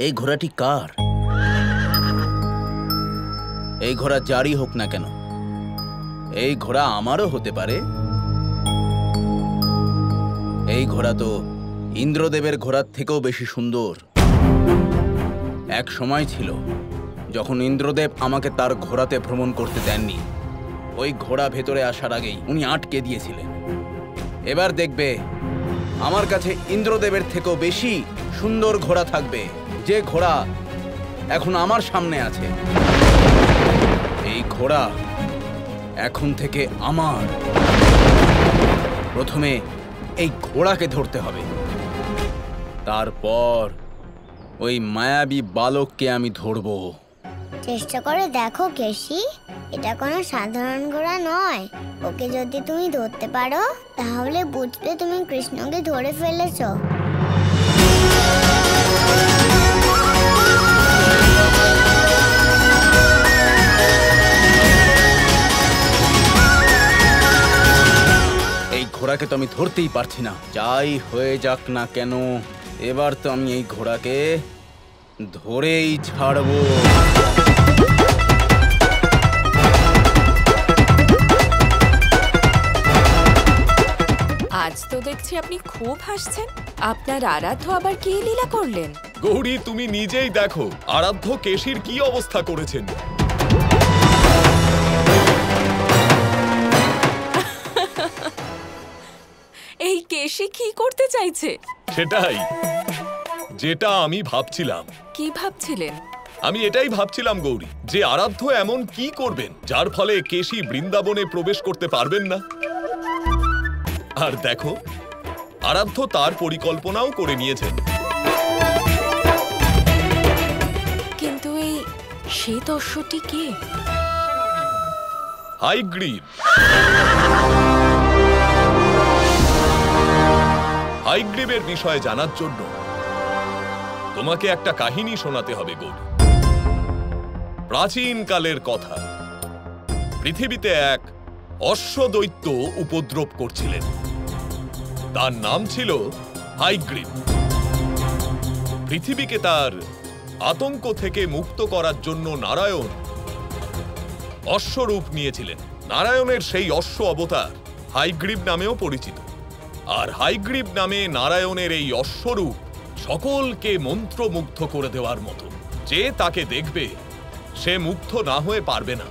এই ঘোড়াটি কার? এই ঘোড়া যারই হোক না কেন, এই ঘোড়া আমারও হতে পারে। এই ঘোড়া তো ইন্দ্রদেবের ঘোড়ার থেকেও বেশি সুন্দর। এক সময় ছিল যখন ইন্দ্রদেব আমাকে তার ঘোড়াতে ভ্রমণ করতে দেননি। ওই ঘোড়া ভেতরে আসার আগেই উনি আটকে দিয়েছিলেন। এবার দেখবে আমার কাছে ইন্দ্রদেবের থেকেও বেশি সুন্দর ঘোড়া থাকবে, যে ঘোড়া এখন আমার সামনে আছে। এই ঘোড়া এখন থেকে আমার। প্রথমে এই ঘোড়াকে ধরতে হবে, তারপর ওই মায়াবী বালককে আমি ধরব। চেষ্টা করে দেখো কেশি, এটা কোনো সাধারণ ঘোড়া নয়। ওকে যদি তুমি ধরতে পারো তাহলে বুঝবে তুমি কৃষ্ণকে ধরে ফেলেছো। এই ঘোড়াকে তো আমি ধরতেই পারছি না, যাই হয়ে যাক না কেন এবার তো আমি এই ঘোড়াকে ধরেই ছাড়বো। আজ তো দেখছি আপনি খুব হাসছেন। আপনার আরাধ্য আবার কি লীলা করলেন? গৌরী, তুমি নিজেই দেখো আরাধ্য কেশির কি অবস্থা করেছেন। এই কেশি কি করতে চাইছে? সেটাই যেটা আমি ভাবছিলাম। কি ভাবছিলেন? আমি এটাই ভাবছিলাম গৌরী, যে আরাধ্য এমন কি করবেন যার ফলে কেশি বৃন্দাবনে প্রবেশ করতে পারবেন না। আর দেখো, আরাধ্য তার পরিকল্পনাও করে নিয়েছেন। কিন্তু এই শ্বেত অশ্বটি কে? হাইগ্রীব। হাইগ্রীবের বিষয়ে জানার জন্য তোমাকে একটা কাহিনী শোনাতে হবে গৌরী। প্রাচীন কালের কথা, পৃথিবীতে এক অশ্বদৈত্য উপদ্রব করছিলেন। তার নাম ছিল হাইগ্রীব। পৃথিবীকে তার আতঙ্ক থেকে মুক্ত করার জন্য নারায়ণ অশ্বরূপ নিয়েছিলেন। নারায়ণের সেই অশ্ব অবতার হাইগ্রীব নামেও পরিচিত। আর হাইগ্রীব নামে নারায়ণের এই অশ্বরূপ সকলকে মন্ত্রমুগ্ধ করে দেওয়ার মতো। যে তাকে দেখবে সে মুগ্ধ না হয়ে পারবে না।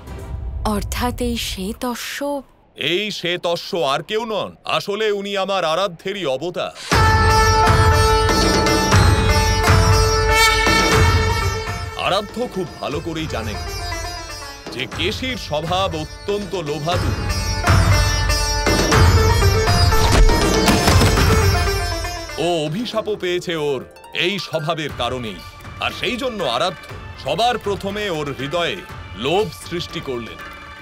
অর্থাৎ এই শ্বেত অশ্ব? এই শ্বেত অশ্ব আর কেউ নন, আসলে উনি আমার আরাধ্যেরই অবতার। আরাধ্য খুব ভালো করেই জানেন যে কেশির স্বভাব অত্যন্ত লোভাতু। ও অভিশাপও পেয়েছে ওর এই স্বভাবের কারণেই। আর সেই জন্য আরাধ্য সবার প্রথমে ওর হৃদয়ে লোভ সৃষ্টি করলেন।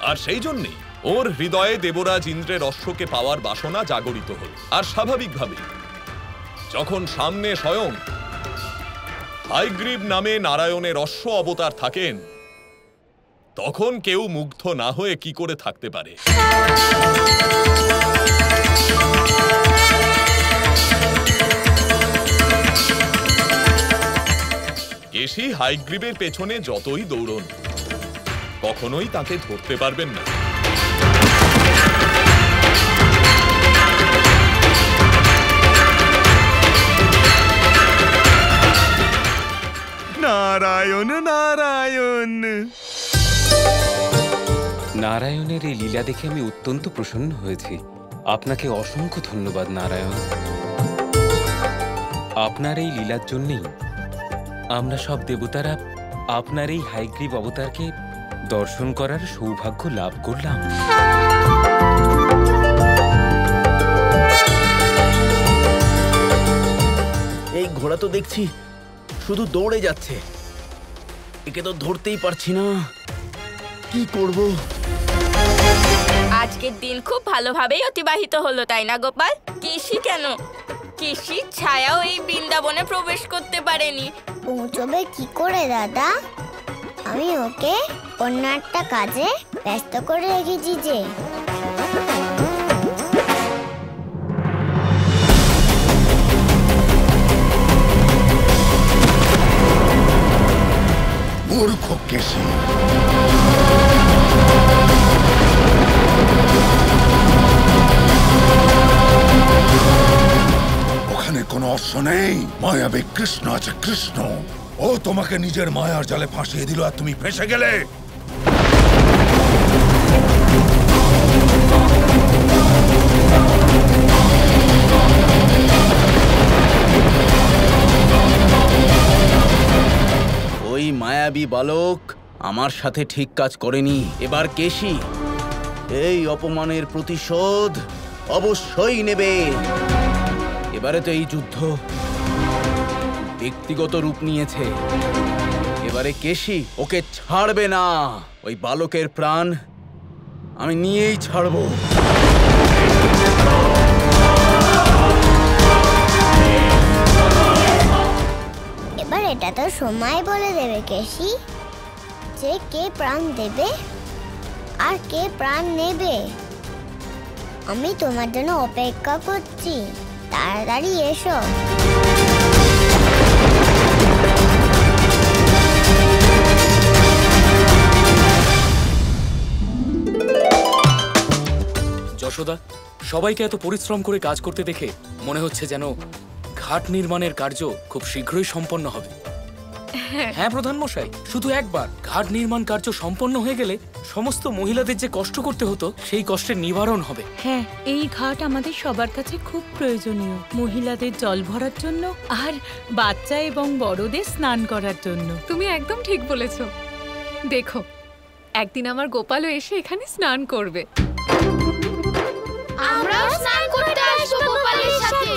আর সেই জন্যই ওর হৃদয়ে দেবরাজ ইন্দ্রের অশ্বকে পাওয়ার বাসনা জাগরিত হল। আর স্বাভাবিকভাবে যখন সামনে স্বয়ং হাইগ্রীব নামে নারায়ণের অশ্ব অবতার থাকেন, তখন কেউ মুগ্ধ না হয়ে কি করে থাকতে পারে? কেশি হাইগ্রীবের পেছনে যতই দৌড়ন, কখনোই তাকে ধরতে পারবেন না। নারায়ণ নারায়ণ। নারায়ণের এই লীলা দেখে আমি অত্যন্ত প্রসন্ন হয়েছি। আপনাকে অসংখ্য ধন্যবাদ নারায়ণ। আপনার এই লীলার জন্যেই আমরা সব দেবতারা আপনার এই হাইগ্রীব অবতারকে দর্শন করার সৌভাগ্য লাভ করলাম। এই ঘোড়া তো দেখছি শুধু দৌড়ে যাচ্ছে, একে তো ধরতেই পারছি না, কি করব? আজকের দিন খুব ভালোভাবেই অতিবাহিত হলো, তাই না গোপাল? কেশি কেন? কেশির ছায়াও এই বৃন্দাবনে প্রবেশ করতে পারেনি। পৌঁছবে কি করে দাদা? আমি ওকে অন্য একটা কাজে ব্যস্ত করে রেখেছি যে। দেখো কেশি, ওখানে কোনো অশ্ব নেই, মায়াবী কৃষ্ণ আছে। কৃষ্ণ ও তোমাকে নিজের মায়ার জালে ফাঁসিয়ে দিল আর তুমি ফেঁসে গেলে। ওই মায়াবী বালক আমার সাথে ঠিক কাজ করেনি। এবার কেশি এই অপমানের প্রতিশোধ অবশ্যই নেবে। এবারে তো এই যুদ্ধ ব্যক্তিগত রূপ নিয়েছে। এবারে কেশি ওকে ছাড়বে না। ওই বালকের প্রাণ আমি নিয়েই ছাড়বো। এবার এটা তো সময় বলে দেবে কেশি, যে কে প্রাণ দেবে আর কে প্রাণ নেবে। আমি তোমার জন্য অপেক্ষা করছি, তাড়াতাড়ি এসো। যশোদা, সবাইকে এত পরিশ্রম করে কাজ করতে দেখে মনে হচ্ছে যেন ঘাট নির্মাণের কার্য খুব শীঘ্রই সম্পন্ন হবে। হ্যাঁ প্রধান মশাই, শুধু একবার ঘাট নির্মাণ কার্য সম্পন্ন হয়ে গেলে সমস্ত মহিলাদের যে কষ্ট করতে হতো সেই কষ্টের নিবারণ হবে। হ্যাঁ, এই ঘাট আমাদের সবার কাছে খুব প্রয়োজনীয়, মহিলাদের জল ভরার জন্য আর বাচ্চা এবং বড়দের স্নান করার জন্য। তুমি একদম ঠিক বলেছো। দেখো, একদিন আমার গোপালও এসে এখানে স্নান করবে। আমরাও স্নান করতে আসবো গোপালের সাথে।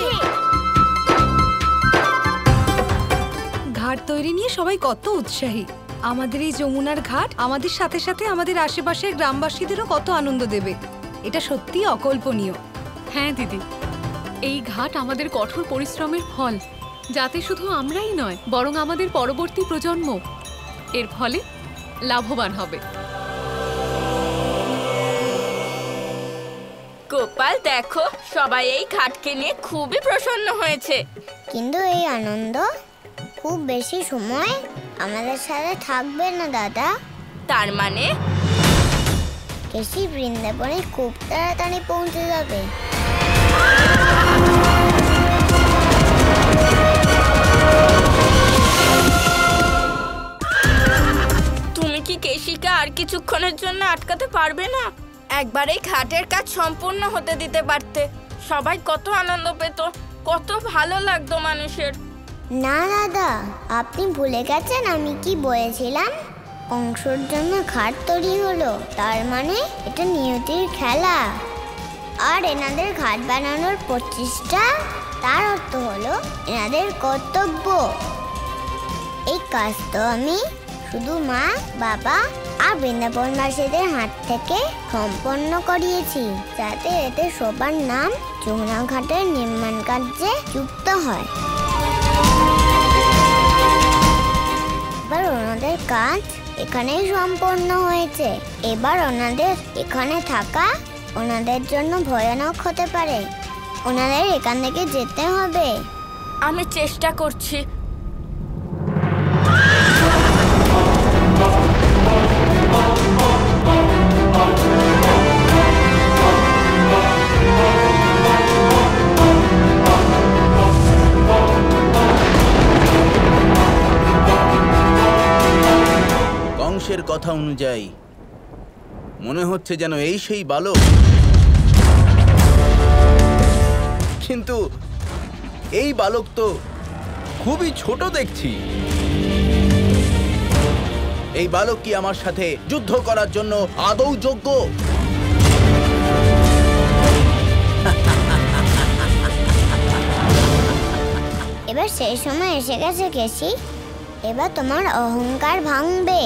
ঘাট তৈরি নিয়ে সবাই কত উৎসাহী। আমাদের এই যমুনার ঘাট আমাদের সাথে সাথে আমাদের আশেপাশের গ্রামবাসীদেরও কত আনন্দ দেবে। এটা সত্যিই অকল্পনীয়। হ্যাঁ দিদি, এই ঘাট আমাদের কঠোর পরিশ্রমের ফল, যাতে শুধু আমরাই নয় বরং আমাদের পরবর্তী প্রজন্ম এর ফলে লাভবান হবে। গোপাল দেখো, সবাই এই ঘাটকে নিয়ে খুবই প্রসন্ন হয়েছে। কিন্তু এই আনন্দ খুব বেশি সময় আমাদের সাথে থাকবে না দাদা। তার মানে কেশি বৃন্দাবনে খুব তাড়াতাড়ি পৌঁছে যাবে। তুমি কি কেশিকে আর কিছুক্ষণের জন্য আটকাতে পারবে না? একবার এই ঘাটের কাজ সম্পূর্ণ হতে দিতে পারতে, সবাই কত আনন্দ পেত, কত ভালো লাগতো মানুষের। না দাদা, আপনি ভুলে গেছেন আমি কি বলেছিলাম? অংশের জন্য ঘাট তৈরি হলো, তার মানে এটা নিয়তির খেলা। আর এনাদের ঘাট বানানোর প্রচেষ্টা, তার অর্থ হলো এনাদের কর্তব্য। এই কাজ তো আমি শুধু মা, বাবা আর বৃন্দাবনবাসীদের হাত থেকে সম্পন্ন করিয়েছি, যাতে এতে সবার নাম যমুনা ঘাটের নির্মাণ কার্যে যুক্ত হয়। এবার ওনাদের কাজ এখানেই সম্পন্ন হয়েছে। এবার ওনাদের এখানে থাকা ওনাদের জন্য ভয়ানক হতে পারে। ওনাদের এখান থেকে যেতে হবে। আমি চেষ্টা করছি। কংসের কথা অনুযায়ী মনে হচ্ছে যেন এই সেই বালক, কিন্তু এই বালক তো খুবই ছোট দেখছি। এই বালক কি আমার সাথে যুদ্ধ করার জন্য আদৌ যোগ্য? এবার সেই সময় এসে গেছে কেশি, এবার তোমার অহংকার ভাঙবে।